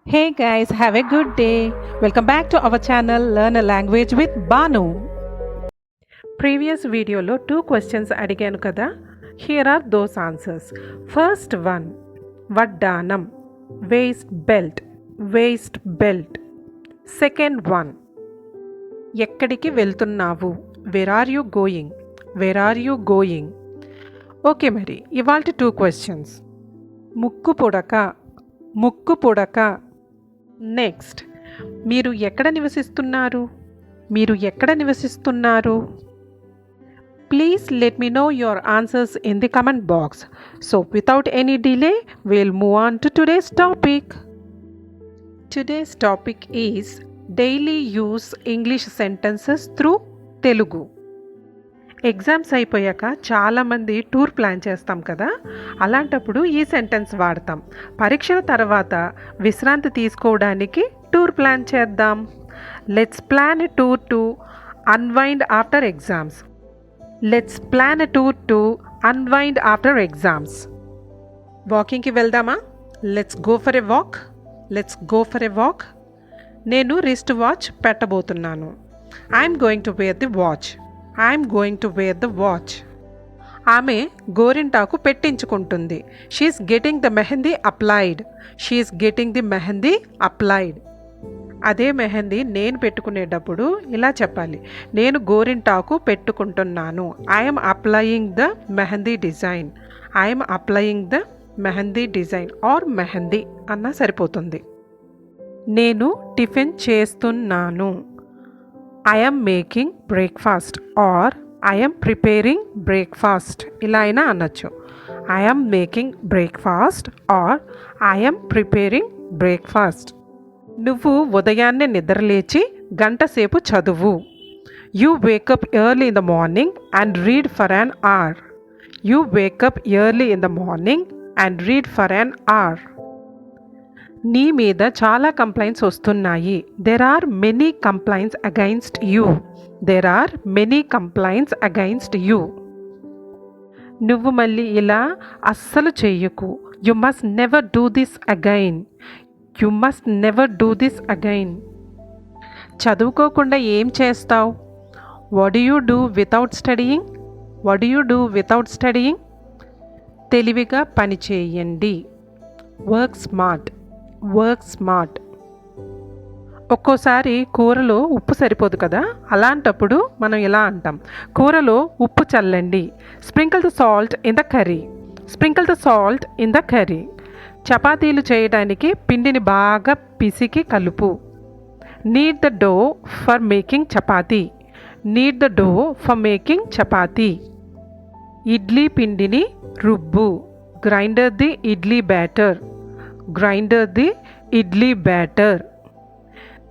Hey guys, have a good day. Welcome back to our channel Learn a Language with Banu. Previous videoలో 2 questions అడిగాను కదా. Here are those answers. First one, వడ్డానం, waist belt, waist belt. Second one, ఎక్కడికి వెళ్తున్నావు, where are you going, where are you going. Okay, మరి ఇవాల్టి 2 questions. ముక్కు పుడక, ముక్కు పుడక. నెక్స్ట్, మీరు ఎక్కడ నివసిస్తున్నారు, మీరు ఎక్కడ నివసిస్తున్నారు. Please let me know your answers in the comment box. So without any delay will move on to today's topic. Today's topic is daily use English sentences through Telugu. Exams అయిపోయాక చాలామంది టూర్ ప్లాన్ చేస్తాం కదా, అలాంటప్పుడు ఈ sentence వాడతాం. పరీక్షల తర్వాత విశ్రాంతి తీసుకోవడానికి టూర్ ప్లాన్ చేద్దాం. Let's plan a tour to unwind after exams. Let's plan a tour to unwind after exams. వాకింగ్కి వెళ్దామా? Let's go for a walk. Let's go for a walk. నేను రిస్ట్ వాచ్ పెట్టబోతున్నాను. I'm going to wear the watch. I'm going to wear the watch. ఆమె గోరింటాకు పెట్టించుకుంటుంది. She's getting the mehndi applied. She's getting the mehndi applied. అదే మెహందీ నేను పెట్టుకునేటప్పుడు ఇలా చెప్పాలి, నేను గోరింటాకు పెట్టుకుంటున్నాను. I'm applying the mehndi design. I'm applying the mehndi design or mehndi అన్నా సరిపోతుంది. నేను టిఫిన్ చేస్తున్నాను. I am making breakfast or I am preparing breakfast. ఇలా అయినా అనొచ్చు. I am making breakfast or I am preparing breakfast. నువ్వు ఉదయాన్నే నిద్రలేచి గంట సేపు చదువు. You wake up early in the morning and read for an hour. You wake up early in the morning and read for an hour. నీ మీద చాలా complaints వస్తున్నాయి. There are many complaints against you. There are many complaints against you. నువ్వు మళ్ళీ ఇలా అస్సలు చెయ్యకు. You must never do this again. You must never do this again. చదువుకోకుండా ఏం చేస్తావు? What do you do without studying? What do you do without studying? తెలివిగా పని చేయండి. Work smart. Work smart. ఒక్కోసారి కూరలో ఉప్పు సరిపోదు కదా, అలాంటప్పుడు మనం ఇలా అంటాం, కూరలో ఉప్పు చల్లండి. Sprinkle the salt in the curry. Sprinkle the salt in the curry. చపాతీలు చేయడానికి పిండిని బాగా పిసికి కలుపు. Knead the dough for making chapati. Knead the dough for making chapati. Idli పిండిని రుబ్బు. Grinder the idli batter. Grinder the idli batter.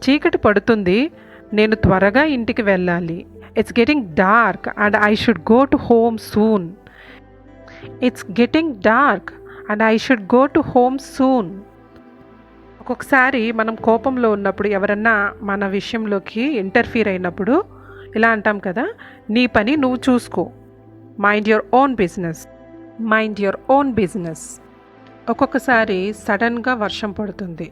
చీకటి పడుతుంది, నేను త్వరగా ఇంటికి వెళ్ళాలి. It's getting dark and I should go to home soon. It's getting dark and I should go to home soon. ఒక్కొక్కసారి మనం కోపంలో ఉన్నప్పుడు ఎవరన్నా మన విషయంలోకి ఇంటర్ఫీర్ అయినప్పుడు ఇలా అంటాం కదా, నీ పని నువ్వు చూసుకో. Mind your own business. Mind your own business. ఒక్కొక్కసారి సడన్గా వర్షం పడుతుంది,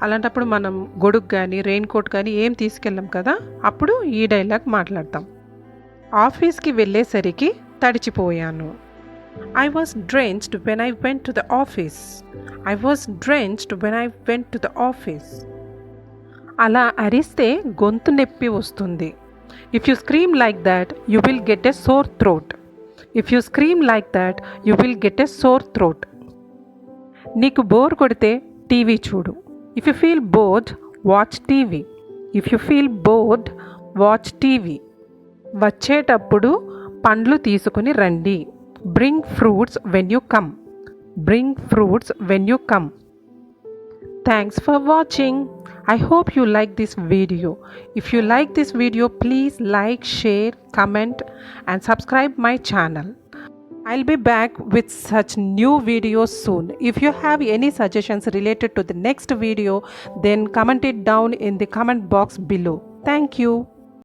అలాంటప్పుడు మనం గొడుగు కానీ రెయిన్ కోట్ కానీ ఏం తీసుకెళ్ళాం కదా, అప్పుడు ఈ డైలాగ్ మాట్లాడతాం. ఆఫీస్కి వెళ్ళేసరికి తడిచిపోయాను. I was drenched when I went to the office. I was drenched when I went to the office. అలా అరిస్తే గొంతు నొప్పి వస్తుంది. If you scream like that you will get a sore throat. If you scream like that you will get a sore throat. నీకు bore కొడితే TV చూడు. If you feel bored watch TV. If you feel bored watch TV. వచ్చేటప్పుడు పండ్లు తీసుకుని రండి. Bring fruits when you come. Bring fruits when you come. Thanks for watching. I hope you like this video. If you like this video, please like, share, comment and subscribe my channel. I'll be back with such new videos soon. If you have any suggestions related to the next video, then comment it down in the comment box below. Thank you.